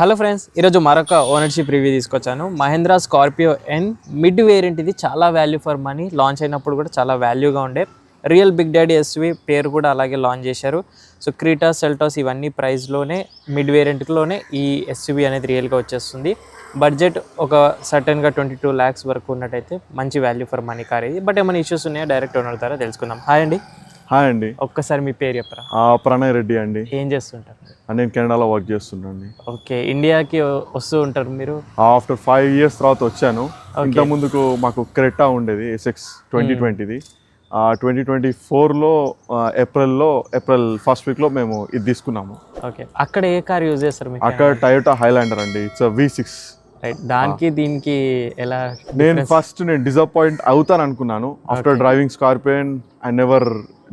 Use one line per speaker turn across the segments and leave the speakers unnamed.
Hello friends, ఈరోజు మరొక ownership review తీసుకొచ్చాను. Mahindra Scorpio N mid variant. ఇది చాలా వాల్యూ ఫర్ మనీ. లాంచ్ అయినప్పుడు కూడా చాలా వాల్యూగా ఉండే రియల్ బిగ్ డాడీ ఎస్యూవీ పేరు కూడా అలాగే లాంచ్ చేశారు. సో క్రీటా, సెల్టాస్ ఇవన్నీ ప్రైస్లోనే మిడ్ వేరియంట్లోనే ఈ ఎస్యూవీ అనేది రియల్గా వచ్చేస్తుంది. బడ్జెట్ ఒక సర్టన్గా 22 lakhs వరకు ఉన్నట్టయితే మంచి వాల్యూ ఫర్ మనీ కార్ ఇది. బట్ ఏమైనా ఇష్యూస్ ఉన్నాయో డైరెక్ట్ ఓనర్ ద్వారా తెలుసుకుందాం. హాయ్ అండి.
హాయ్ అండి.
ఒక్కసారి మీ పేరు చెప్పరా?
ప్రణయ్ రెడ్డి అండి.
ఏం చేస్తుంటారు?
నేను కెనడాలో వర్క్ చేస్తున్నాను.
ఓకే, ఇండియాకి వస్తూ ఉంటారు మీరు?
ఆఫ్టర్ 5 years తర్వాత వచ్చాను. ఇంత ముందుకు మాకు క్రెటా ఉండేది SX 2020ది. 2024లో ఏప్రిల్ ఫస్ట్ వీక్లో మేము ఇది తీసుకున్నాము.
ఓకే, అక్కడ ఏ కార్ యూజ్ చేస్తారు మీరు?
అక్కడ టయోటా హైలాండర్ అండి. It's V6.
రైట్. దానికి దీనికి ఎలా?
నేను డిసప్పాయింట్ అవుతాను అనుకున్నాను. After driving scorpion I never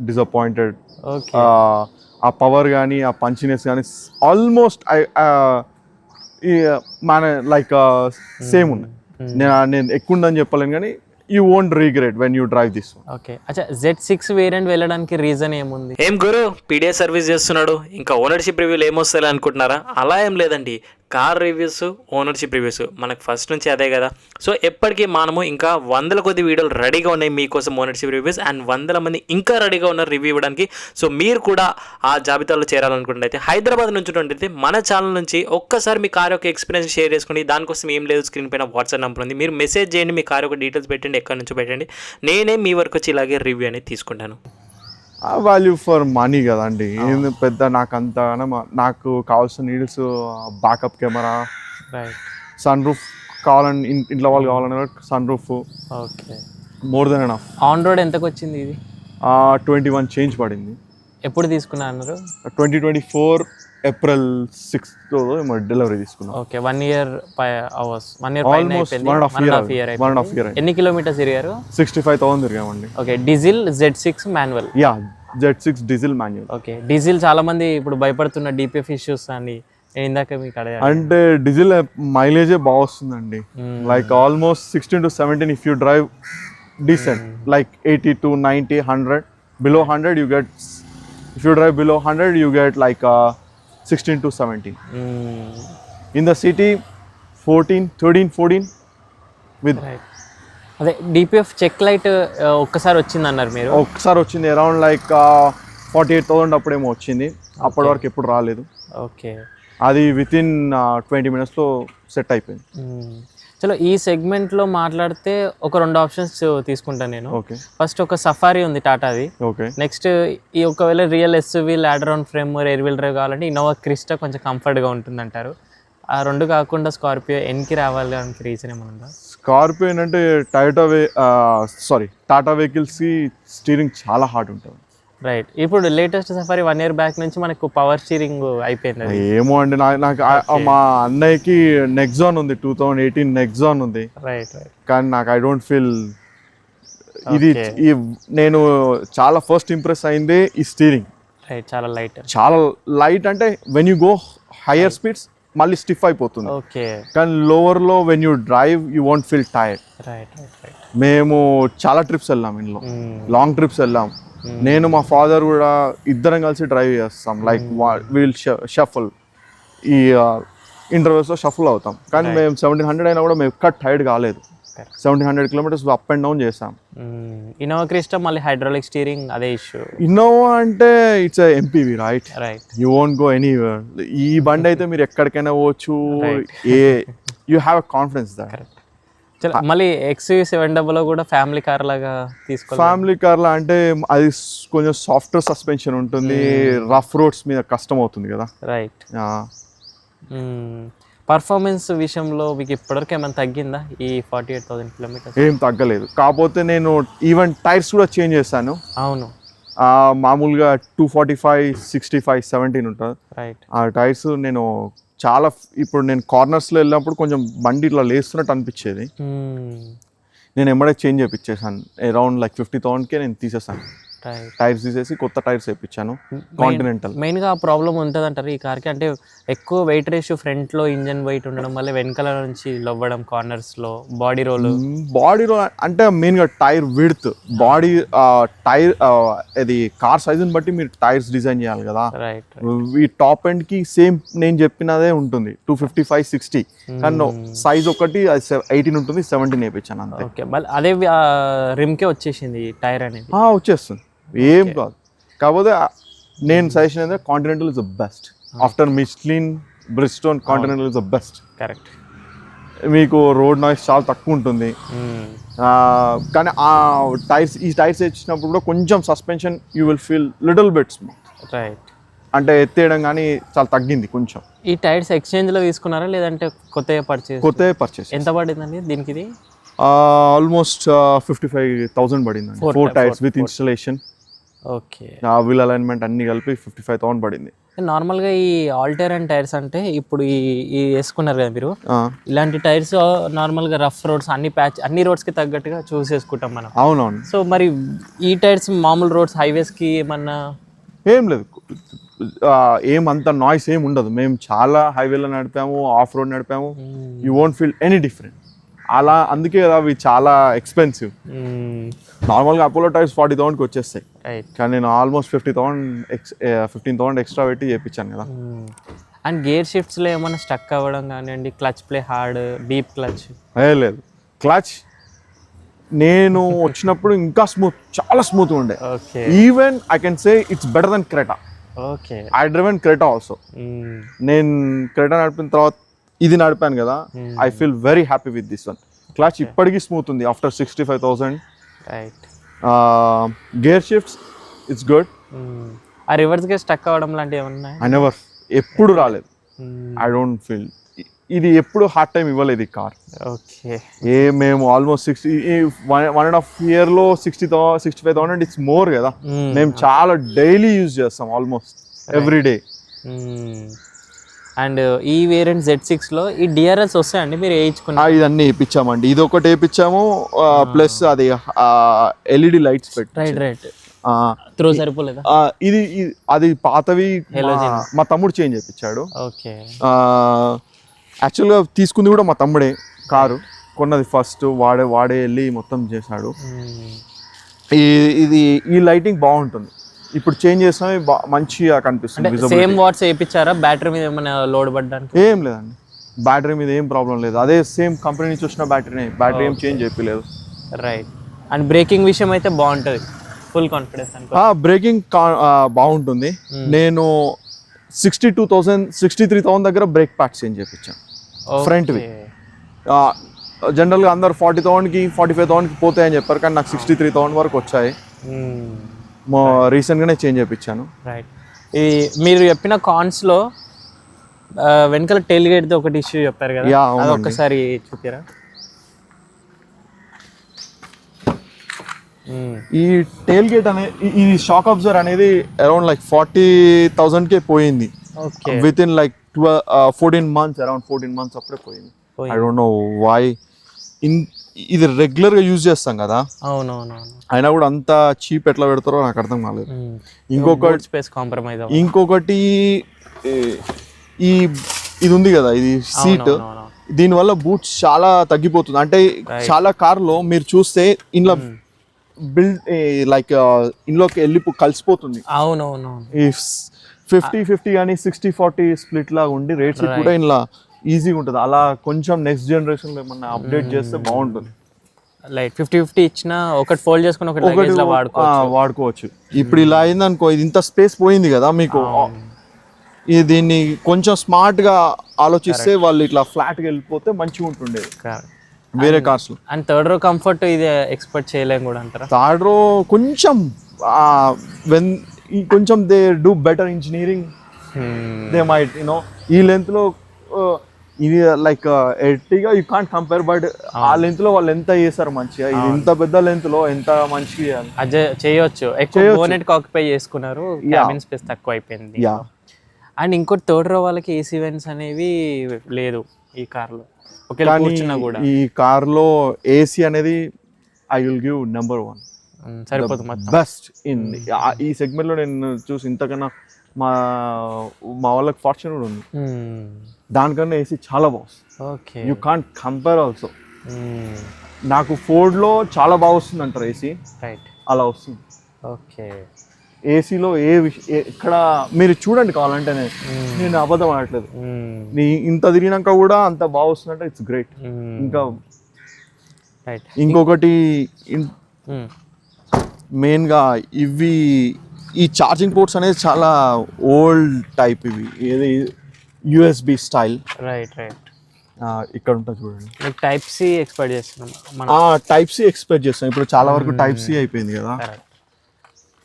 disappointed. ఆ పవర్ కానీ ఆ పంచినెస్ కానీ ఆల్మోస్ట్ మన లైక్ సేమ్ ఉన్నాయి. నేను ఎక్కువ ఉందని చెప్పలేను కానీ you won't regret when you drive this one.
Okay, అచ్చా. Z6 వేరియంట్ వెళ్ళడానికి రీజన్ ఏముంది?
ఏం గురు పీడియా సర్వీస్ చేస్తున్నాడు, ఇంకా ఓనర్షిప్ రివ్యూలు ఏమొస్తాయి అనుకుంటున్నారా? అలా ఏం లేదండి. కార్ రివ్యూస్, ఓనర్షిప్ రివ్యూస్ మనకు ఫస్ట్ నుంచి అదే కదా. సో ఎప్పటికీ మనము ఇంకా 100 కొద్ది వీడియోలు రెడీగా ఉన్నాయి మీకోసం ఓనర్షిప్ రివ్యూస్, అండ్ 100 మంది ఇంకా రెడీగా ఉన్నారు రివ్యూ ఇవ్వడానికి. సో మీరు కూడా ఆ జాబితాలో చేరాలనుకుంటే హైదరాబాద్ నుంచి ఉన్నట్టయితే మన ఛానల్ నుంచి ఒక్కసారి మీ కార్ యొక్క ఎక్స్పీరియన్స్ షేర్ చేసుకోండి. దానికోసం ఏం లేదు, స్క్రీన్ పైన వాట్సాప్ నెంబర్ ఉంది, మీరు మెసేజ్ చేయండి, మీ కార్ యొక్క డీటెయిల్స్ పెట్టండి, ఎక్కడి నుంచో పెట్టండి, నేనే మీ వరకు వచ్చి ఇలాగే రివ్యూ అనేది తీసుకుంటాను.
వాల్యూ ఫర్ మనీ కదండి. పెద్ద నాకు కావాల్సిన needs backup camera, sunroof కావాలని, ఇంట్లో వాళ్ళు కావాలన్నా sunroof.
Okay,
more than enough.
On road ఎంతకు వచ్చింది ఇది?
21 చేంజ్ పడింది.
ఎప్పుడు తీసుకున్నారు?
2024 April 6th డెలివరీ తీసుకున్నాం.
ఓకే, 1 year అవర్స్, 1 year పైన అయిపోయింది. 1.5 year. ఎన్ని కిలోమీటర్స్ తిరిగారు?
65,000 తిరిగామండి.
Okay, diesel Z6 manual?
Yeah, Z6 diesel manual.
Okay, diesel చాలా మంది ఇప్పుడు భయపడుతున్న DPF ఇష్యూస్ అని నేను ఇందాక మీకు అడిగాను.
అంటే డీజిల్ మైలేజే బాగా వస్తుందండి. Like almost 16 to 17 if you drive decent, like 80 to 90, 100. Below 100 you get, if you drive below 100 you get like 16 to 17. In the city 13, 14 with
అదే DPF చెక్ లైట్ ఒక్కసారి వచ్చింది అన్నారు మీరు?
ఒక్కసారి వచ్చింది, అరౌండ్ లైక్ 48,000 అప్పుడేమో వచ్చింది. అప్పటి వరకు ఎప్పుడు రాలేదు.
ఓకే,
అది వితిన్ 20 minutesలో సెట్ అయిపోయింది.
చలో, ఈ సెగ్మెంట్లో మాట్లాడితే ఒక 2 ఆప్షన్స్ తీసుకుంటాను నేను.
ఓకే,
ఫస్ట్ ఒక సఫారీ ఉంది టాటాది.
ఓకే.
నెక్స్ట్ ఈ ఒకవేళ real SUV, ladder on frame, all wheel drive కావాలంటే ఇన్నోవా క్రిస్టా కొంచెం కంఫర్ట్గా ఉంటుంది అంటారు. ఆ 2 కాకుండా స్కార్పియో ఎన్కి రావాలి అంటే రీజన్ ఏమన్నా?
స్కార్పియో అంటే టాటా వెహికల్స్కి స్టీరింగ్ చాలా హార్డ్ ఉంటుంది.
రైట్. ఇప్పుడు లేటెస్ట్ సఫారీ 1 year బ్యాక్ నుంచి మనకు పవర్ స్టీరింగ్ అయిపోయింది.
ఏమో అండి, నాకు మా అన్నయ్యకి నెక్సాన్ ఉంది, 2018 నెక్సాన్ ఉంది.
రైట్.
కానీ నాకు ఐ డోంట్ ఫీల్ ఇది. నేను చాలా ఫస్ట్ ఇంప్రెస్ అయిందే ఈ స్టీరింగ్.
రైట్, చాలా లైట్
అంటే when you go higher speeds మళ్ళీ స్టిఫ్ అయిపోతుంది.
ఓకే,
కానీ లోవర్లో when you drive you won't feel tired.
Right.
మేము చాలా ట్రిప్స్ వెళ్ళాం, ఇంట్లో లాంగ్ ట్రిప్స్ వెళ్ళాం. నేను మా ఫాదర్ కూడా ఇద్దరం కలిసి డ్రైవ్ చేస్తాం. లైక్ వీల్ షఫల్, ఈ ఇంటర్వెల్స్లో షఫల్ అవుతాం. కానీ మేము 1700 అయినా కూడా మేము ఎక్కడ టైర్డ్ కాలేదు. 1700 kilometers అప్ అండ్ డౌన్ చేసాం.
ఇన్నోవా క్రిస్టా మళ్ళీ హైడ్రాలిక్ స్టీరింగ్ అదే ఇష్యూ.
ఇన్నోవా అంటే it's MPV, right?
Right.
You won't go anywhere. ఈ బండి అయితే మీరు ఎక్కడికైనా పోవచ్చు. You have a confidence that.
మళ్ళీ XUV700 కూడా ఫ్యామిలీ కార్ లాగా తీసుకోవాలి.
ఫ్యామిలీ కార్ లా అంటే అది కొంచెం సాఫ్ట్వేర్ సస్పెన్షన్ ఉంటుంది, రఫ్ రోడ్స్ మీద కష్టం అవుతుంది కదా.
రైట్. పర్ఫార్మెన్స్ విషయంలో మీకు ఇప్పటివరకు ఏమైనా తగ్గిందా ఈ 48,000 kilometers?
ఏం తగ్గలేదు. కాకపోతే నేను ఈవెన్ టైర్స్ కూడా చేంజ్ చేశాను.
అవును,
మామూలుగా 245, 65, 17 ఉంటుంది.
రైట్.
ఆ టైర్స్ నేను చాలా, ఇప్పుడు నేను కార్నర్స్లో వెళ్ళినప్పుడు కొంచెం బండి ఇట్లా లేస్తున్నట్టు అనిపించేది. నేను ఎమ్మడే చేంజ్ చేయించేసాను. అరౌండ్ లైక్ 50,000కే నేను తీసేసాను. టైర్స్ తీసేసి కొత్త టైర్స్ వేయించాను కాంటినెంటల్.
మెయిన్గా ఆ ప్రాబ్లం ఉంటుంది అంటారు ఈ కార్కి, అంటే ఎక్కువ వెయిట్ రేషియో ఫ్రంట్లో ఇంజన్ వెయిట్ ఉండడం వల్ల వెనకాల నుంచి లవ్వడం కార్నర్స్లో బాడీ రోల్.
బాడీలో అంటే మెయిన్గా టైర్ విడ్త్, బాడీ టైర్ ఇది కార్ సైజుని బట్టి మీరు టైర్స్ డిజైన్ చేయాలి కదా.
రైట్.
ఈ టాప్ ఎండ్కి సేమ్ నేను చెప్పినదే ఉంటుంది 255/60, కానీ సైజ్ ఒకటి 18 ఉంటుంది, 17 వేయించాను అంతే.
ఓకే, మళ్ళీ అదే రిమ్కే వచ్చేసింది టైర్ అనేది.
వచ్చేస్తుంది, ఏం కాదు. కాకపోతే నేను సజెషన్ అయితే Continental is the best. After Michelin, Bridgestone, Continental is the best.
Correct.
మీకు రోడ్ నాయిస్ చాలా తక్కువ ఉంటుంది. కానీ ఆ టైర్స్, ఈ టైర్స్ ఇచ్చినప్పుడు కూడా కొంచెం suspension you will feel little bit smooth.
Right.
అంటే ఎత్తేయడం కానీ చాలా తగ్గింది కొంచెం.
ఈ టైర్స్ ఎక్స్చేంజ్లో తీసుకున్నారా లేదంటే కొత్తగా
పర్చేస్?
ఎంత పడిందండి దీనికి? ఇది
ఆల్మోస్ట్ 55,000 పడిందండి, 4 tyres with installation.
Okay.
Wheel alignment అన్ని కలిపి 55,000 పడింది.
నార్మల్గా ఈ ఆల్టైరన్ టైర్స్ అంటే ఇప్పుడు ఈ వేసుకున్నారు కదా మీరు, ఇలాంటి టైర్స్ నార్మల్గా రఫ్ రోడ్స్ అన్ని రోడ్స్కి తగ్గట్టుగా చూస్ చేసుకుంటాం మనం.
అవునవును.
సో మరి ఈ టైర్స్ మామూలు రోడ్స్ హైవేస్కి ఏమన్నా?
ఏం లేదు, ఏమంత నాయిస్ ఏం ఉండదు. మేము చాలా హైవేలో నడిపాము, ఆఫ్ రోడ్ నడిపాము, you won't feel any different. అలా అందుకే కదా అవి చాలా ఎక్స్పెన్సివ్. నార్మల్గా అపోలో టైర్స్ 40,000కి వచ్చేస్తాయి, కానీ నేను ఆల్మోస్ట్ 15,000 ఎక్స్ట్రా పెట్టి చేయించాను కదా.
అండ్ గేర్ షిఫ్ట్స్లో ఏమైనా స్టక్ అవ్వడం కానివ్వండి, clutch play hard, deep clutch?
లేదు, క్లచ్ నేను వచ్చినప్పుడు ఇంకా చాలా స్మూత్ ఉండే. Even I can say it's better than Creta.
Okay.
I driven Creta also. నేను క్రెటా నడిపిన తర్వాత ఇది నడిపాను కదా, I feel very happy with this one. Clutch ఇప్పటికీ స్మూత్ ఉంది after 65,000.
Right.
Gear shifts it's good.
ఆ రివర్స్ గేర్ స్టక్ అవ్వడం లాంటివి ఏమన్నా?
ఐ నెవర్, ఎప్పుడు రాలేదు. ఐ డోంట్ ఫీల్ ఇది ఎప్పుడు హార్డ్ టైం ఇవ్వలేదు ఈ కార్.
ఓకే.
మేము ఆల్మోస్ట్ 1.5 yearలో 65,000 ఇట్స్ మోర్ కదా. మేము చాలా డైలీ యూజ్ చేస్తాం, ఆల్మోస్ట్ ఎవ్రీ డే.
అండ్ ఈ వేరియంట్ Z6లో ఈ డిఆర్ఎల్స్ వస్తాయండి మీరు వేయించుకున్నా?
ఇదన్నీ వేయించామండి. ఇది ఒకటి వేయించాము, ప్లస్ అది ఎల్ఈడి లైట్స్ పెట్టి.
రైట్. త్రో సరిపోలేదా?
ఇది అది పాతవి మా తమ్ముడు చేంజ్ చేయించాడు.
ఓకే.
యాక్చువల్గా తీసుకుంది కూడా మా తమ్ముడే, కారు కొన్నది ఫస్ట్ వాడే వెళ్ళి మొత్తం చేశాడు. ఇది ఈ లైటింగ్ బాగుంటుంది, ఇప్పుడు చేంజ్ చేస్తాం, మంచిగా కనిపిస్తుంది.
Same watts వేయించారా? బ్యాటరీ మీద ఏమైనా లోడ్ పడ్డానికి?
ఏం లేదండి, బ్యాటరీ మీద ఏం ప్రాబ్లం లేదు. అదే సేమ్ కంపెనీ నుంచి వచ్చిన బ్యాటరీ ఏం చేంజ్ చేయలేదు.
రైట్. అండ్ బ్రేకింగ్ విషయం అయితే బాగుంటుంది, ఫుల్ కాన్ఫిడెన్స్.
బ్రేకింగ్ బాగుంటుంది. నేను 63,000 దగ్గర బ్రేక్ ప్యాడ్స్ చేంజ్ చేయించాను ఫ్రంట్వి. జనరల్గా అందరు 40,000కి 45,000కి పోతాయని చెప్పారు, కానీ నాకు 63,000 వరకు వచ్చాయి. రీసెంట్గానే చేంజ్ చేయించాను.
రైట్. ఈ మీరు చెప్పిన కాన్స్లో వెనకాల టెయిల్ గేట్ది ఒకటి ఇష్యూ చెప్పారు కదా, అది ఒక్కసారి చూపిరా.
ఈ టెయిల్ గేట్ ఈ షాక్ అబ్జర్వర్ అనేది అరౌండ్ లైక్ 40,000కే పోయింది. Within like 14 months, around 14 months అప్పుడే పోయింది. I don't know why. ఇది రెగ్యులర్గా యూజ్ చేస్తాం కదా.
అవునవునవును.
అయినా కూడా అంత చీప్ ఎట్లా పెడతారో నాకు అర్థం కాలేదు. ఇంకొకటి ఇది ఉంది కదా, ఇది సీట్, దీనివల్ల బూట్స్ చాలా తగ్గిపోతుంది. అంటే చాలా కార్లో మీరు చూస్తే ఇంట్లో బిల్డ్ లైక్ ఇంట్లోకి వెళ్ళి కలిసిపోతుంది.
అవునవును.
ఈ 50-50 కానీ 60-40 స్ప్లిట్ లాగా ఉండి రేట్ షీట్ కూడా ఇలా ఈజీగా ఉంటుంది. అలా కొంచెం నెక్స్ట్ జనరేషన్ లో ఏమన్నా అప్డేట్ చేస్తే బాగుంటుంది.
లైక్ 50-50 ఇచ్చినా ఒకటి ఫోల్డ్ చేసుకుని ఒకటి
వాడుకోవచ్చు. ఇప్పుడు ఇలా అయింది అనుకో, ఇది ఇంత స్పేస్ పోయింది కదా మీకు. ఇది దీన్ని కొంచెం స్మార్ట్ గా ఆలోచిస్తే వాళ్ళు ఇట్లా ఫ్లాట్ గా వెళ్ళిపోతే మంచిగా ఉంటుండేది వేరే కార్స్ లో.
అండ్ థర్డ్ రో కంఫర్ట్ ఇది ఎక్స్పెక్ట్ చేయలేం కూడా అంటారా?
థర్డ్ రో కొంచెం కొంచెం they do better engineering, they might you know. ఈ లెంత్ లో ఇది like Ertiga you can't compare, but ఆ లెంత్ లో వాళ్ళు ఎంత చేస్తారు మంచిగా. ఇది ఇంత పెద్ద లెంత్ లో ఎంత మంచిగా
చేయొచ్చు. ఎక్కువ బోనెట్ ఆక్యుపై చేసుకున్నారు, క్యాబిన్ స్పేస్ తక్కువ అయిపోయింది. అండ్ ఇంకోటి థర్డ్ రో వాళ్ళకి ఏసీ వెంట్స్ అనేవి లేదు ఈ కార్లో.
ఈ కార్లో ఏసీ అనేది ఐ విల్ గివ్ నెంబర్ 1.
సరిపోతుంది మొత్తం.
బెస్ట్ ఇన్ ఈ సెగ్మెంట్ లో నేను చూసి ఇంతకన్నా మా వాళ్ళకి ఫార్చ్యూన్ కూడా ఉంది, దానికన్నా ఏసీ చాలా బాగుంది.
Okay,
you can't compare also. నాకు ఫోర్డ్లో చాలా బాగా వస్తుంది అంటారు ఏసీ,
రైట్,
అలా వస్తుంది.
ఓకే,
ఏసీలో ఇక్కడ మీరు చూడండి కావాలంటే, నేను అబద్ధం ఆడట్లేదు, నీ ఇంత తిరిగినాక కూడా అంత బాగా వస్తుందంటే ఇట్స్ గ్రేట్. ఇంకా
రైట్,
ఇంకొకటి మెయిన్గా ఇవి ఈ ఛార్జింగ్ పోర్ట్స్ అనేది చాలా ఓల్డ్ టైప్, ఇవి ఏది యూఎస్బి స్టైల్.
రైట్ రైట్,
ఇక్కడ ఉంటుంది చూడండి.
టైప్ సి ఎక్స్పెక్ట్ చేస్తున్నాం మనం.
టైప్ సి ఎక్స్పెక్ట్ చేస్తాం, ఇప్పుడు చాలా వరకు టైప్ సి అయిపోయింది కదా.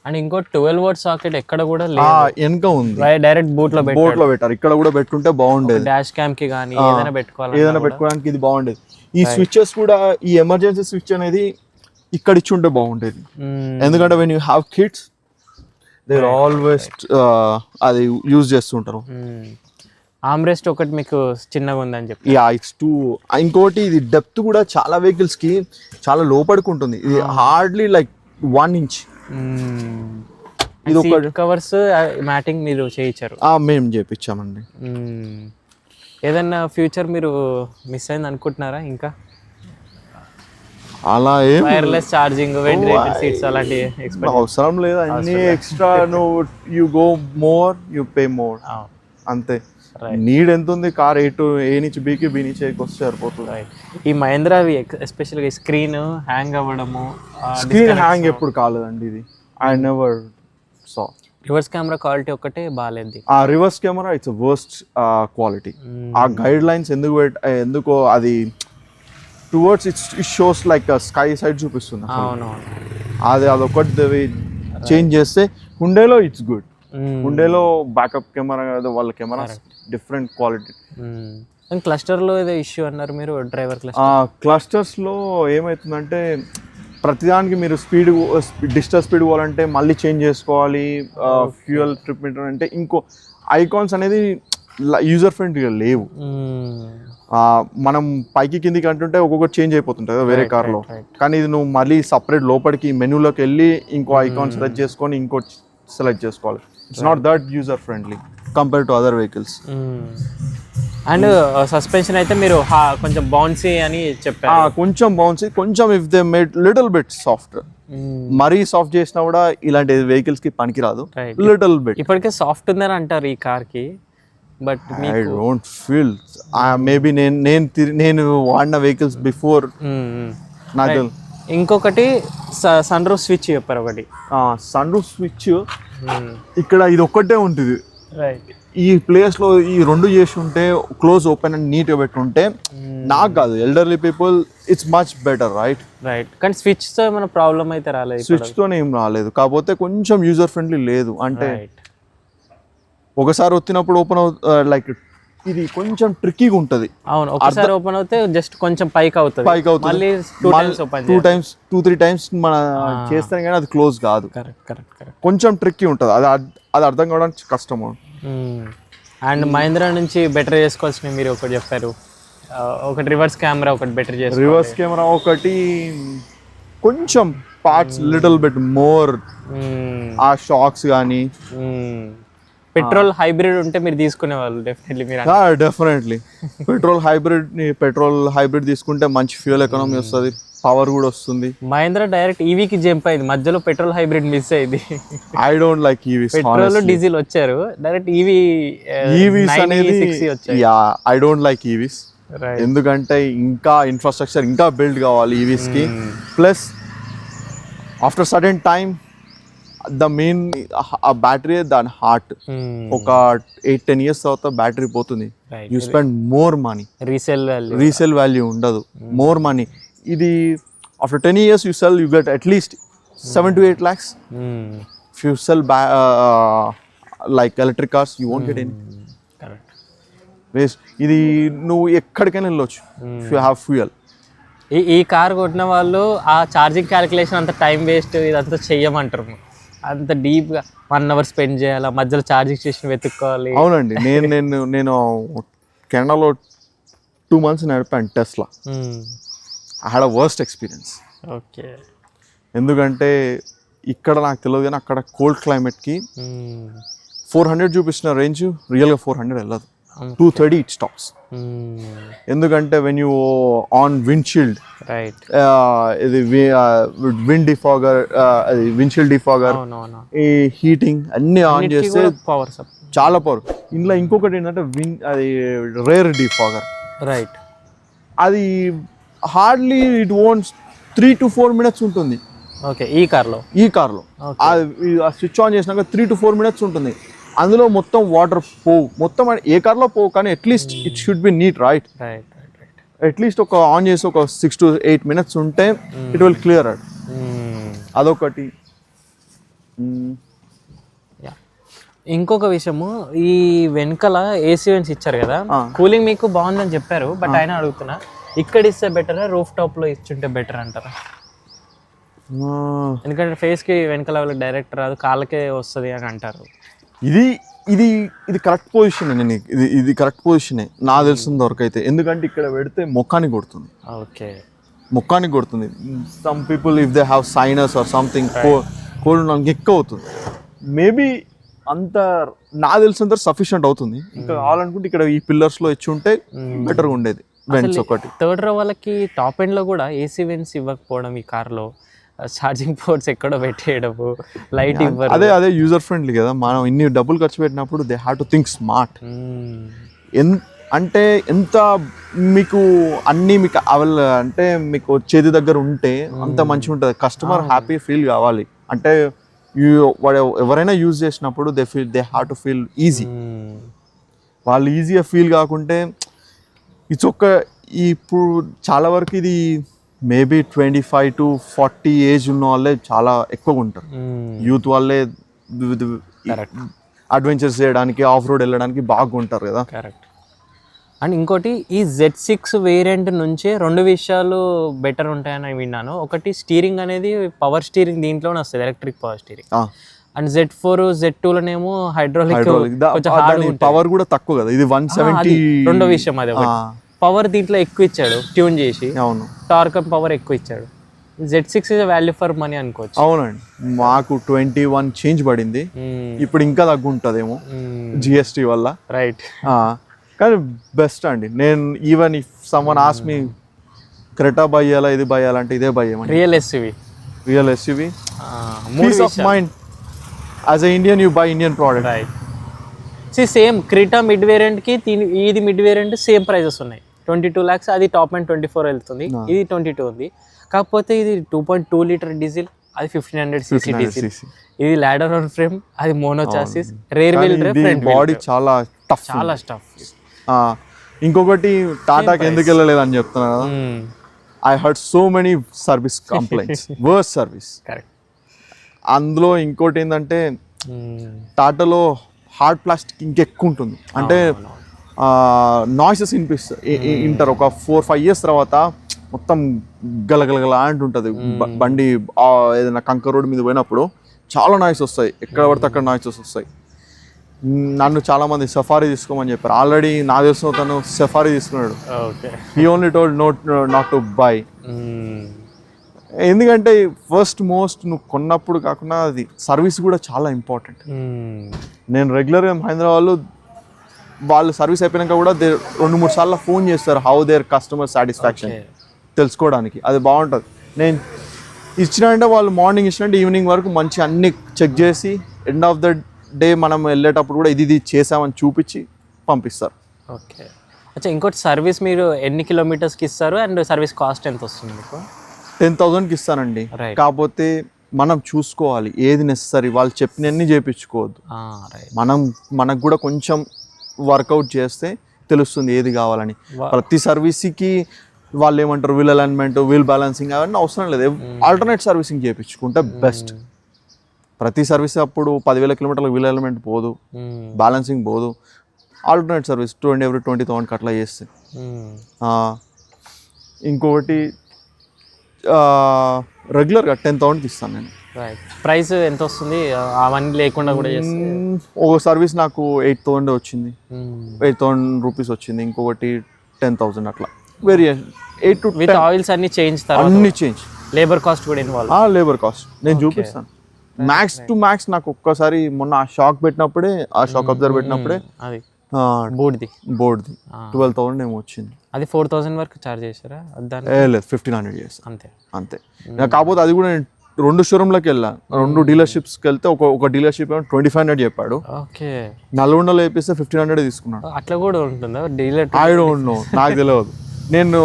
అండ్ ఇంకో 12 వోల్ట్ సాకెట్ ఎక్కడ కూడా లేదు,
వెనక ఉంది,
డైరెక్ట్ బూట్ లో
పెట్టారు. ఇక్కడ కూడా పెట్టుంటే బాగుండేది,
డాష్ క్యామ్ కి కానీ ఏదైనా
పెట్టుకోవడానికి ఇది బాగుండేది. ఈ స్విచెస్ కూడా, ఈ ఎమర్జెన్సీ స్విచ్ అనేది ఇక్కడ ఇచ్చి ఉంటే బాగుండేది. ఎందుకంటే when you have kids they always అది యూజ్ చేస్తుంటారు.
ఆమ్రెస్ట్ ఒకటి మీకు చిన్నగా ఉందని చెప్పి,
ఇట్స్ టూ. ఇంకోటి ఇది డెప్త్ కూడా చాలా వెహికల్స్ కి చాలా లోపడుకుంటుంది, ఇది హార్డ్లీ లైక్ 1 ఇంచ్.
ఇది ఒక కవర్స్ మ్యాటింగ్ మీరు చేయించారు?
మేము చేయించామండి.
ఏదన్నా ఫ్యూచర్ మీరు మిస్ అయింది అనుకుంటున్నారా? ఇంకా
అలా ఏం
వైర్లెస్ ఛార్జింగ్, వెంటిలేటెడ్ సీట్స్ అలాంటి
అవసరం లేదు. అన్ని ఎక్స్ట్రా నువ్వు you go more you pay more, అంతే. నీడ్ ఎంత ఉంది, కార్ ఏ నుంచి బీకి బి నుంచి వస్తే సరిపోతుంది.
ఈ మహేంద్ర ఎస్పెషల్గా స్క్రీన్ హ్యాంగ్ అవ్వడము,
స్క్రీన్ హ్యాంగ్ ఎప్పుడు కాలేదండి, ఇది I never saw.
Reverse camera quality ఒక్కటే బాగాలేదు.
ఆ reverse camera it's worst quality. ఆ గైడ్ లైన్స్ ఎందుకో అది towards it shows like sky side చూపిస్తుంది. అదొకటి చేంజ్ చేస్తే హుండేలో ఇట్స్ గుడ్. హుండేలో బ్యాకప్ కెమెరా కదా, వాళ్ళ కెమెరా డిఫరెంట్ క్వాలిటీ.
క్లస్టర్లో ఏదో ఇష్యూ అన్నారు మీరు, డ్రైవర్
క్లస్టర్స్లో ఏమవుతుందంటే ప్రతిదానికి మీరు డిజిటల్ స్పీడ్ పోవాలంటే మళ్ళీ చేంజ్ చేసుకోవాలి. ఫ్యూయల్ ట్రిప్ మీటర్ అంటే ఇంకో ఐకాన్స్ అనేది యూజర్ ఫ్రెండ్లీగా లేవు. మనం పైకి కిందికి అంటుంటే ఒక్కొక్కటి చేంజ్ అయిపోతుంటుంది కదా వేరే కార్లో, కానీ ఇది నువ్వు మళ్ళీ సపరేట్ లోపలికి మెనూలోకి వెళ్ళి ఇంకో ఐకాన్ సెలెక్ట్ చేసుకొని ఇంకోటి సెలెక్ట్ చేసుకోవాలి. It's not that user friendly compare to other vehicles.
And suspension అయితే మీరు కొంచెం బౌన్సీ అని చెప్పారు,
కొంచెం బౌన్సీ, కొంచెం if they made little bit soft. మరీ సాఫ్ట్ చేసినా కూడా ఇలాంటి వెహికల్స్ కి పనికిరాదు. లిటిల్ బిట్
ఇప్పటికే సాఫ్ట్ ఉందని అంటారు ఈ కార్ కి, but
I don't feel. Maybe నేను వాడిన వెహికల్స్ బిఫోర్ నాకు.
ఇంకొకటి సన్ రూఫ్ స్విచ్ చెప్పారు ఒకటి.
సన్ రూఫ్ స్విచ్ ఇక్కడ ఇది ఒక్కటే ఉంటుంది.
రైట్,
ఈ ప్లేస్ లో ఈ రెండు చేసి ఉంటే క్లోజ్ ఓపెన్ అండ్ నీట్ గా పెట్టుంటే నాకు కాదు, elderly people it's much better. Right
right, కానీ స్విచ్ తో ఏమైనా ప్రాబ్లం అయితే రాలేదు?
స్విచ్ తోనే ఏం రాలేదు, కాకపోతే కొంచెం యూజర్ ఫ్రెండ్లీ లేదు. అంటే ఒకసారి వచ్చినప్పుడు ఓపెన్ లైక్ ఇది కొంచెం ట్రిక్కీగా ఉంటది.
అవును, ఒకసారి ఓపెన్ అవుతే జస్ట్ కొంచెం పైకి అవుతుంది, మళ్ళీ
2-3 టైమ్స్ మన చేస్తాం కానీ అది క్లోజ్ కాదు. కొంచెం ట్రిక్కీ ఉంటుంది, అది అర్థం కావడానికి కష్టము.
అండ్ మహేంద్ర నుంచి బెటర్ చేసుకోవాల్సినవి మీరు ఒకటి చెప్పారు, ఒకటి రివర్స్ కెమెరా ఒకటి బెటర్ చేసి.
రివర్స్ కెమెరా ఒకటి కొంచెం పార్ట్స్ లిటిల్ బిట్ మోర్, ఆ షాక్స్ కానీ.
పెట్రోల్ హైబ్రిడ్ ఉంటే మీరు తీసుకునే వాళ్ళు డెఫినెట్లీ. మీరు
డెఫినెట్లీ పెట్రోల్ హైబ్రిడ్ తీసుకుంటే మంచి ఫ్యూయల్ ఎకానమీ వస్తుంది, పవర్ కూడా వస్తుంది.
మహేంద్ర డైరెక్ట్ ఈవీకి జంప్ అయింది, మధ్యలో పెట్రోల్ హైబ్రిడ్ మిస్ అయింది.
I don't like EVs.
Petrol diesel వచ్చారు, డైరెక్ట్ ఈవీస్ అనేది
ఐ డోంట్ లైక్ ఈవీస్. ఎందుకంటే ఇంకా ఇన్ఫ్రాస్ట్రక్చర్ ఇంకా బిల్డ్ కావాలి ఈవీస్ కి. Plus after sudden time the main battery దాని హార్ట్. ఒక 8-10 years తర్వాత బ్యాటరీ పోతుంది. You spend more money, resale value ఉండదు, మోర్ మనీ. ఇది after 10 years you sell, you get at least 7 to 8 lakhs. If you sell like electric cars, you won't get any.
Correct.
Waste. ఇది నువ్వు ఎక్కడికైనా వెళ్ళొచ్చు if you have fuel.
ఈ car కొట్టిన వాళ్ళు ఆ ఛార్జింగ్ క్యాలిక్యులేషన్ అంత టైం వేస్ట్ ఇదంతా చెయ్యమంటారు. అంత డీప్గా 1 hour స్పెండ్ చేయాలి, మధ్యలో ఛార్జింగ్ స్టేషన్ వెతుక్కోవాలి.
అవునండి, నేను కెనడాలో 2 months నడిపాను Tesla. I had a worst experience.
Okay.
ఎందుకంటే ఇక్కడ నాకు తెలియదు కానీ అక్కడ కోల్డ్ క్లైమేట్కి 400 చూపిస్తున్న రేంజ్ రియల్గా 400 వెళ్ళదు. 230 ఇట్ స్టాప్స్. ఎందుకంటే when you on windshield
right
ఇది విండ్ డిఫాగర్, అది విండ్షీల్డ్ డిఫాగర్, ఈ హీటింగ్ అన్ని ఆన్ చేస్తే
పవర్
చాలా పవర్. ఇందులో ఇంకొకటి ఏంటంటే అది రేర్ డిఫాగర్.
రైట్.
అది hardly it owns 3 to 4 minutes ఉంటుంది.
ఓకే. ఈ కార్లో స్విచ్ ఆన్ చేసినాక 3 to 4 minutes ఉంటుంది. అందులో మొత్తం వాటర్ పోవు, మొత్తం ఏ కార్లో పోవు, కానీ at least it should be neat, right? At least ఒక ఆన్ చేసి ఒక 6 to 8 minutes ఉంటే ఇట్ విల్ క్లియర్ అట్. అదొకటి. ఇంకొక విషయము, ఈ వెనకాల ఏసీ వెన్స్ ఇచ్చారు కదా, కూలింగ్ మీకు బాగుందని చెప్పారు, బట్ అయినా అడుగుతున్నా, ఇక్కడ ఇస్తే బెటరా రూఫ్ టాప్ లో ఇచ్చుంటే బెటర్ అంటారా? ఎందుకంటే ఫేస్ కి వెనకాల వాళ్ళకి డైరెక్ట్ రాదు, కాళ్ళకే వస్తుంది అని అంటారు.
ఇది ఇది ఇది కరెక్ట్ పొజిషన్. నేను ఇది కరెక్ట్ పొజిషనే నాకు తెలిసిన వరకు అయితే. ఎందుకంటే ఇక్కడ పెడితే మొక్కానికి కొడుతుంది.
ఓకే.
మొక్కానికి కొడుతుంది. Some people if they have sinus or something cold నాకు ఎక్కువ అవుతుంది. మేబీ అంత నాకు తెలిసినంత సఫిషియంట్ అవుతుంది. ఇంకా కావాలనుకుంటే ఇక్కడ ఈ పిల్లర్స్ లో ఇచ్చి ఉంటే బెటర్గా ఉండేది. వెన్స్ ఒకటి.
థర్డ్ రో వాళ్ళకి టాప్ ఎండ్ లో కూడా ఏసీ వెన్స్ ఇవ్వకపోవడం, ఈ కార్లో ఛార్జింగ్ పోర్ట్స్ ఎక్కడో పెట్టేయడము, లైట్ ఇవ్వరు.
అదే యూజర్ ఫ్రెండ్లీ కదా. మనం ఇన్ని డబ్బులు ఖర్చు పెట్టినప్పుడు they have to think smart. అంటే ఎంత మీకు అన్నీ మీకు అంటే మీకు చేతి దగ్గర ఉంటే అంత మంచిగా ఉంటుంది. కస్టమర్ హ్యాపీ ఫీల్ కావాలి అంటే ఎవరైనా యూజ్ చేసినప్పుడు they have to feel easy. వాళ్ళు ఈజీగా ఫీల్ కాకుంటే ఇట్స్ ఇప్పుడు చాలా వరకు ఇది మేబీ 25 to 40 ఏజ్ ఉన్న వాళ్ళే చాలా ఎక్కువగా ఉంటారు. యూత్ వాళ్ళే అడ్వెంచర్స్ చేయడానికి, ఆఫ్ రోడ్ వెళ్ళడానికి బాగుంటారు కదా.
కరెక్ట్. అండ్ ఇంకోటి, ఈ Z6 వేరియంట్ నుంచి 2 విషయాలు బెటర్ ఉంటాయని విన్నాను. ఒకటి, స్టీరింగ్ అనేది పవర్ స్టీరింగ్ దీంట్లోనే వస్తుంది, electric power steering. And Z4 Z2లోనేమో హైడ్రాలిక్,
పవర్ కూడా తక్కువ కదా. ఇది 170.
రెండో విషయం అది. పవర్ దీంట్లో ఎక్కువ ఇచ్చాడు ట్యూన్ చేసి.
అవును.
టార్క్ అండ్ పవర్ ఎక్కువ ఇచ్చాడు. Z6 is value for money అనుకోవచ్చు.
అవునండి. మాకు 21 చేంజ్ పడింది. ఇప్పుడు ఇంకా తగ్గుంటుందేమో GST వల్ల.
రైట్.
కానీ బెస్ట్ అండి. నేను even if someone ask me Creta buy చేయాలా ఇది బై చేయాలంటే ఇదే బై చేయమని.
Real SUV.
Peace of mind. As a Indian you buy Indian product.
Right. Same Creta mid variant కి ఇది మిడ్ వేరియంట్ సేమ్ ప్రైజెస్ ఉన్నాయి. 22 lakhs, అది top and 24 వెళ్తుంది, ఇది 22 ఉంది. కాకపోతే ఇది 2.2 లీటర్ డీజిల్, అది 1500 cc డీజిల్. ఇది లాడర్ ఆన్ ఫ్రేమ్, అది mono chassis, rear wheel drive, front
body చాలా టఫ్. ఇంకొకటి టాటాకి ఎందుకు వెళ్ళలేదని చెప్తున్నా కదా. I heard so many service complaints, worse service.
Correct.
అందులో ఇంకోటి ఏంటంటే టాటాలో హార్డ్ ప్లాస్టిక్ ఇంకెక్కువ ఉంటుంది. అంటే నాయిసెస్ వింటారు. ఒక 4-5 years తర్వాత మొత్తం గలగలగల అంటుంటుంది బండి. ఏదైనా కంకర్ రోడ్ మీద పోయినప్పుడు చాలా నాయిస్ వస్తాయి, ఎక్కడ పడితే అక్కడ నాయిసెస్ వస్తాయి. నన్ను చాలా మంది సఫారీ తీసుకోమని చెప్పారు. ఆల్రెడీ నా తెలిసిన తను సఫారీ తీసుకున్నాడు. He only told not to buy. ఎందుకంటే ఫస్ట్ మోస్ట్ నువ్వు కొన్నప్పుడు కాకుండా అది సర్వీస్ కూడా చాలా ఇంపార్టెంట్. నేను రెగ్యులర్గా హైదరాబాద్లో వాళ్ళు సర్వీస్ అయిపోయినాక కూడా 2-3 సార్లు ఫోన్ చేస్తారు హౌ దేర్ కస్టమర్ సాటిస్ఫాక్షన్ తెలుసుకోవడానికి. అది బాగుంటుంది. నేను ఇచ్చినంటే వాళ్ళు మార్నింగ్ ఇచ్చినట్టు ఈవినింగ్ వరకు మంచి అన్ని చెక్ చేసి ఎండ్ ఆఫ్ ద డే మనం వెళ్ళేటప్పుడు కూడా ఇది చేసామని చూపించి పంపిస్తారు.
ఓకే. అచ్చా, ఇంకోటి, సర్వీస్ మీరు ఎన్ని కిలోమీటర్స్కి ఇస్తారు అండ్ సర్వీస్ కాస్ట్ ఎంత వస్తుంది మీకు?
10,000కి ఇస్తానండి. కాకపోతే మనం చూసుకోవాలి ఏది నెసరీ. వాళ్ళు చెప్పినన్ని చేయించుకోవద్దు. మనకు కూడా కొంచెం వర్కౌట్ చేస్తే తెలుస్తుంది ఏది కావాలని. ప్రతి సర్వీస్కి వాళ్ళు ఏమంటారు వీల్ అలైన్మెంట్, వీల్ బ్యాలెన్సింగ్ అవన్నీ అవసరం లేదు. ఆల్టర్నేట్ సర్వీసింగ్ చేయించుకుంటే బెస్ట్. ప్రతి సర్వీస్ అప్పుడు 10,000 కిలోమీటర్లకు వీల్ అలైన్మెంట్ పోదు, బ్యాలెన్సింగ్ పోదు. ఆల్టర్నేట్ సర్వీస్ every 20,000 అట్లా చేస్తే. ఇంకొకటి రెగ్యులర్గా 10,000కి ఇస్తాను నేను.
ప్రైస్ ఎంత వస్తుంది అవన్నీ లేకుండా కూడా చేస్తే?
ఒక సర్వీస్ నాకు 8,000 వచ్చింది, 8,000 రూపీస్ వచ్చింది. ఇంకొకటి 10,000 అట్లా వేరియేషన్. 8 to 10
విత్ ఆయిల్స్ అన్ని చేంజ్,
అన్ని చేంజ్.
లేబర్ కాస్ట్ కూడా ఇన్వాల్వ్.
లేబర్ కాస్ట్ నేను చూపిస్తాను. మ్యాక్స్ టు మ్యాక్స్ నాకు ఒక్కసారి మొన్న ఆ షాక్ పెట్టినప్పుడే, ఆ షాక్ అబ్జర్వ్ పెట్టినప్పుడే
అది బోర్డ్ది
12,000 ఏమో వచ్చింది.
అది 4,000 వరకు చార్జ్ చేశారా దాన్ని?
లేదు 1,500 చేస్తాను
అంతే
అంతే. కాకపోతే అది కూడా నేను 2 షోరూమ్లోకి వెళ్ళాను, 2 డీలర్షిప్స్కి వెళ్తే ఒక డీలర్షిప్ ఏమో 2,500 చెప్పాడు.
ఓకే.
నల్గొండలో వేపిస్తే 1,500 తీసుకున్నాడు.
అట్లా కూడా ఉంటుందా డీలర్?
ఐ డోంట్ నో, నాకు తెలియదు. నేను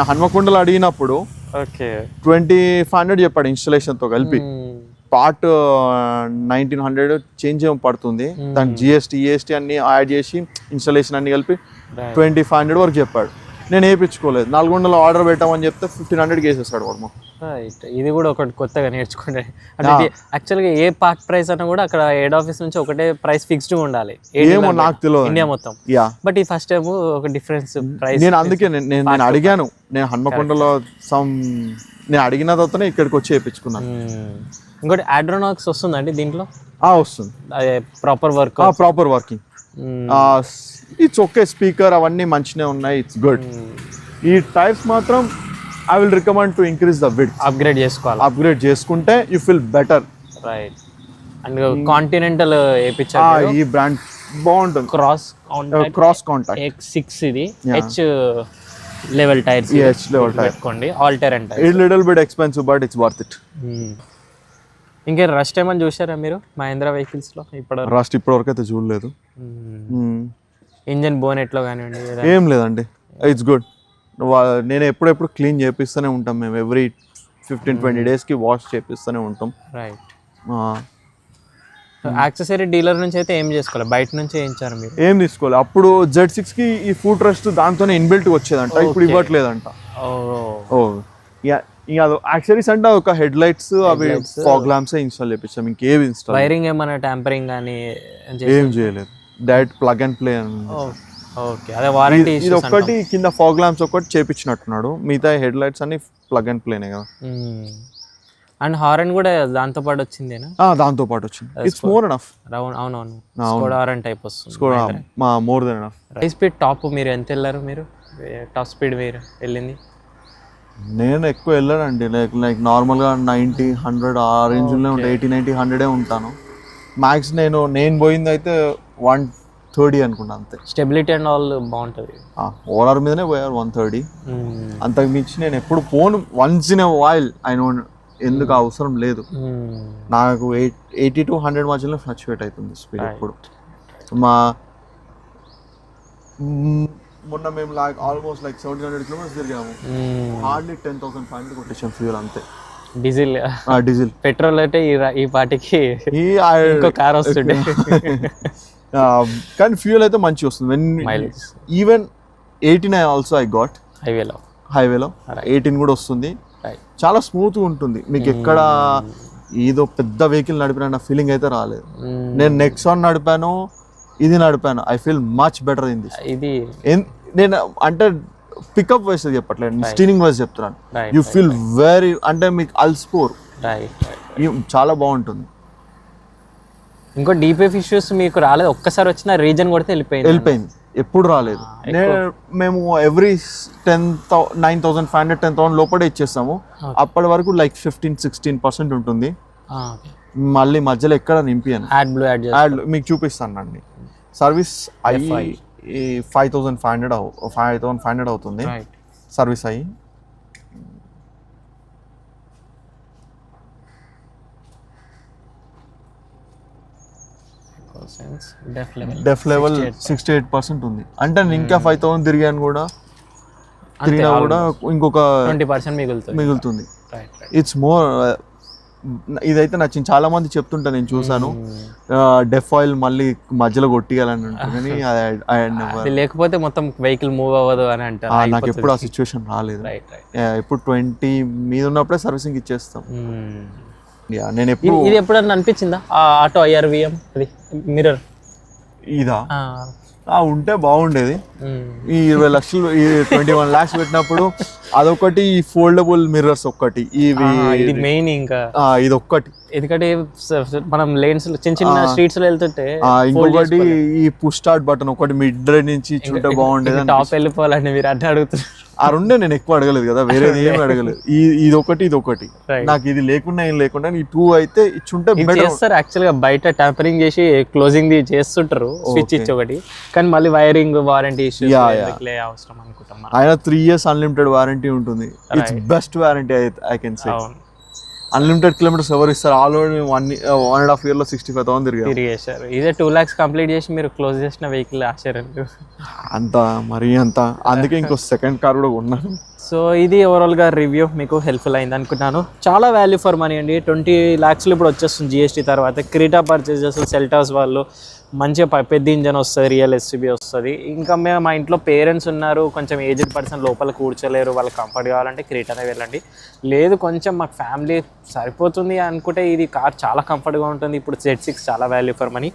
హన్మకొండలో అడిగినప్పుడు
ఓకే
2,500 చెప్పాడు ఇన్స్టాలేషన్తో కలిపి. పార్ట్ 1,900 చేంజ్ ఏమో పడుతుంది, దానికి జిఎస్టీ ఈఎస్టీ అన్ని యాడ్ చేసి ఇన్స్టాలేషన్ అన్ని కలిపి 2,500 వరకు చెప్పాడు. నేను వేయించుకోలేదు. నల్గొండలో ఆర్డర్ పెట్టామని చెప్తే 1,500 వేసేసాడు వాడు.
రైట్. ఇది కూడా ఒకటి కొత్తగా నేర్చుకోండి. అంటే యాక్చువల్గా ఏ పార్ట్ ప్రైస్ అన్నా కూడా అక్కడ హెడ్ ఆఫీస్ నుంచి ఒకటే ప్రైస్ ఫిక్స్డ్ ఉండాలి.
ఏమో నాకు తెలియదు
ఇండియా మొత్తం. బట్ ఈ ఫస్ట్ టైం ఒక డిఫరెన్స్ ప్రైస్.
నేను అందుకే నేను అడిగాను, నేను హన్మకొండలో నేను అడిగిన తర్వాతనే ఇక్కడికి వచ్చి వేయించుకున్నాను.
ఇంకోటి ఆడ్రోనాక్స్ వస్తుందండి దీంట్లో?
వస్తుంది.
అదే proper work,
proper working. It's okay, speaker అవన్నీ మంచిగా ఉన్నాయి, ఇట్స్ గుడ్. ఈ టైప్స్ మాత్రం I will recommend to increase the width.
Upgrade చేసుకోవాలి.
అప్గ్రేడ్ చేసుకుంటే you feel better.
Right. And Continental వేయించారు.
ఈ బ్రాండ్ బాగుంటుంది. క్రాస్ కాంటాక్ట్
X6 ఇది H level tyres.
H level tyre
పెట్టుకోండి. All terrain tyre.
It little bit expensive but it's worth it.
ఇంకా rust ఏమని చూసారా మీరు మహేంద్ర వెహికల్స్ లో?
రస్ట్ ఇప్పటివరకు అయితే చూడలేదు.
ఇంజన్ బోనెట్లో కానివ్వండి
ఏం లేదండి, ఇట్స్ గుడ్. నేను ఎప్పుడెప్పుడు క్లీన్ చేపిస్తూనే ఉంటాం మేము. ఎవ్రీ 15-20 డేస్కి వాష్ చేపిస్తూనే ఉంటాం.
రైట్. యాక్సెసరీ డీలర్ నుంచి అయితే ఏం చేసుకోవాలి? బయట నుంచి వేయించారు మీరు?
ఏం తీసుకోవాలి. అప్పుడు Z6కి ఈ ఫుట్ రెస్ట్ దాంతోనే ఇన్బిల్ట్ వచ్చేదంట, ఇప్పుడు ఇవ్వట్లేదంట. యాక్సరీస్ అంటే ఒక హెడ్ లైట్స్, అవి ఫాగ్ ల్యాంప్స్ ఇన్స్టాల్ చేపించాం, ఇంకేవి ఇన్స్టాల్.
వైరింగ్ ఏమైనా ట్యాంపరింగ్ కానీ
ఏం చేయలేదు, direct plug and play.
Okay. అదే వారంటీ.
ఇది ఒక్కటి కింద ఫాగ్ ల్యాంప్స్ ఒకటి చేపించినట్టున్నాడు, మిగతా హెడ్ లైట్స్ అన్ని ప్లగ్ అండ్ ప్లేనే కదా.
అండ్ హారన్ కూడా దాంతో పాటు వచ్చిందేనా?
దాంతో పాటు వచ్చింది. It's more enough.
అవునవును, స్కోడా హారన్ టైప్ వస్తుంది.
More than enough.
High speed top మీరు ఎంత వెళ్ళారు? మీరు టాప్ స్పీడ్ మీరు వెళ్ళింది?
నేను ఎక్కువ వెళ్ళానండి, లైక్ నార్మల్గా 90-100 ఆ రేంజ్లోనే ఉంటాను. 80-90-100 ఉంటాను మ్యాక్స్. నేను పోయింది అయితే 130 అనుకుంటా అంతే.
స్టెబిలిటీ అండ్ ఆల్ బాగుంటుంది.
ఓఆర్ఆర్ మీదనే పోయారు 130. అంతకు మించి నేను ఎప్పుడు పోను. Once in a while I know, ఎందుకు అవసరం లేదు నాకు. 80-100 మధ్యలో ఫ్లక్చువేట్ అవుతుంది స్పీడ్ ఎప్పుడు. మొన్న మేము ఆల్మోస్ట్ 1,700 కిలోమీటర్స్ తిరిగాము. హార్డ్లీ 10,500 కొట్టేసాం ఫ్యూల్ అంతే. డీజిల్.
పెట్రోల్ అయితే ఈ పాటికి ఇంకో కార్ వస్తుండే.
కానీ ఫ్యూల్ అయితే మంచిగా వస్తుంది. Even 89 also I got. హైవేలో 18 కూడా వస్తుంది. చాలా స్మూత్గా ఉంటుంది. మీకు ఎక్కడ ఏదో పెద్ద వెహికల్ నడిపిన ఫీలింగ్ అయితే రాలేదు. నేను నెక్సాన్ నడిపాను, ఇది నడిపాను. I feel much better in this.
ఇది
నేను అంటే పికప్ వైస్ చెప్పట్లేదు, స్టీరింగ్ వైస్ చెప్తున్నాను. యూ ఫీల్ వెరీ, అంటే మీకు అల్స్పోర్ చాలా బాగుంటుంది.
ఇంకో డీపీఎఫ్ ఇష్యూస్ మీకు రాలేదు? ఒక్కసారి వచ్చిన రీజన్ కొడితే వెళ్ళిపోయింది.
ఎప్పుడు రాలేదు. మేము ఎవ్రీ 9,500 10,000 లోపలే ఇచ్చేస్తాము. అప్పటి వరకు 15-16% ఉంటుంది. మళ్ళీ మధ్యలో ఎక్కడ నింపాను. యాడ్ మీకు చూపిస్తాను అండి. సర్వీస్ అయ్యి 5,500 అవుతుంది సర్వీస్ అయ్యి. డెఫ్ లెవెల్ 68% ఉంది. అంటే నేను ఇంకా 5,000 తిరిగినా కూడా ఇంకొక
20%
మిగులుతుంది. It's more. ఇదైతే నచ్చింది. చాలా మంది చెప్తుంటా, నేను చూసాను డెఫ్ ఆయిల్ మళ్ళీ మధ్యలో కొట్టియాలని ఉంటుంది, కానీ
లేకపోతే మొత్తం వెహికల్ మూవ్ అవ్వదు అని అంటారు.
నాకు ఎప్పుడు ఆ సిచ్యువేషన్ రాలేదు. ఇప్పుడు 20 మీద ఉన్నప్పుడే సర్వీసింగ్ ఇచ్చేస్తాం. నేను ఎప్పుడు
ఇది ఎప్పుడన్నా అనిపించిందా ఆటో IRVM అది మిర్రర్
ఇదా ఉంటే బాగుండేది. ఈ 20 లక్షలు 21 lakhs పెట్టినప్పుడు అదొకటి, ఈ ఫోల్డబుల్ మిర్రర్స్ ఒక్కటి,
ఇది మెయిన్. ఇంకా
ఇది ఒక్కటి,
ఎందుకంటే మనం లేన్స్ చిన్న చిన్న స్ట్రీట్స్ లో వెళ్తుంటే.
ఇంకొకటి ఈ పుష్ స్టార్ట్ బటన్ ఒకటి మిడ్ రేంజ్ నుంచి చూంటే బాగుండేది.
టాప్ వెళ్ళిపోవాలండి మీరు అన్నీ అడుగుతున్నారు.
ఆ రెండే నేను ఎక్కువ అడగలేదు కదా, వేరేది ఏమి అడగలేదు. ఇది ఒకటి
Right.
నాకు ఇది లేకుండా ఏం లేకుండా ఈ 2 అయితే ఇచ్చుంటే
ఇది
బెటర్.
చేస్తారు యాక్చువల్గా, బయట ట్యాంపరింగ్ చేసి క్లోజింగ్ ది చేస్తుంటారు స్విచ్ ఇచ్చి ఒకటి, కానీ మళ్ళీ వైరింగ్ వారంటీ ఇష్యూస్ అవసరం అనుకుంటాం మనం.
ఆయన 3 years అన్లిమిటెడ్ వారంటీ ఉంటుంది. It's best warranty I can సే.
అవును,
అన్లిమిటెడ్ కిలోమీటర్స్ ఎవరు ఇస్తారు? ఆల్రెడీ 1.5 year లో 65,000
తిరిగేశారు. ఇదే 2 lakhs కంప్లీట్ చేసి మీరు క్లోజ్ చేసిన వెహికల్ ఆశ్చర్యం.
అంత మరీ అంత, అందుకే ఇంకో సెకండ్ కార్ కూడా ఉన్నాను.
సో ఇది ఓవరాల్గా రివ్యూ మీకు హెల్ప్ఫుల్ అయింది అనుకుంటున్నాను. చాలా వాల్యూ ఫర్ మనీ అండి. 20 lakhs ఇప్పుడు వచ్చేస్తుంది GST తర్వాత. క్రీటా పర్చేస్ చేస్తారు సెల్టాస్ వాళ్ళు, మంచిగా పెద్ద ఇంజన్ వస్తుంది, రియల్ SUV వస్తుంది. ఇంకా మేము మా ఇంట్లో పేరెంట్స్ ఉన్నారు, కొంచెం ఏజ్డ్ పర్సన్ లోపల కూర్చోలేరు, వాళ్ళకి కంఫర్ట్ కావాలంటే క్రీటానే వెళ్ళండి. లేదు కొంచెం మాకు ఫ్యామిలీ సరిపోతుంది అనుకుంటే ఇది కార్ చాలా కంఫర్ట్గా ఉంటుంది. ఇప్పుడు Z6 చాలా వాల్యూ ఫర్ మనీ.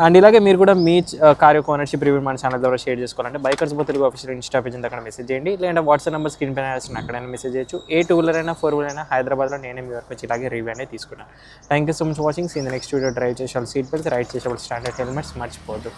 అండ్ ఇలాగే మీరు కూడా మీ కార్ యొక్క ఓనర్షిప్ రివ్యూ మన ఛానల్ ద్వారా షేర్ చేసుకోవాలంటే బైకర్స్ బో తెలుగు ఆఫీషియల్ ఇన్స్టా పేజ్ అక్కడ మెసేజ్ చేయండి, లేదంటే వాట్సాప్ నెంబర్ స్క్రీన్ పైన వేసిన అక్కడైనా మెసేజ్ చేయొచ్చు. ఏ 2-wheeler అయినా 4-wheeler అయినా హైదరాబాద్లో నేనే మీ వరకు వచ్చి ఇలాగే రివ్యూ అనేది తీసుకున్నాను. Thank you so much watching. Seen next video. Drive చేసే వాళ్ళు సీట్ బెల్ట్స్, రైడ్ చేసే వాళ్ళు స్టాండర్డ్ హెల్మెట్స్ మర్చిపోదు.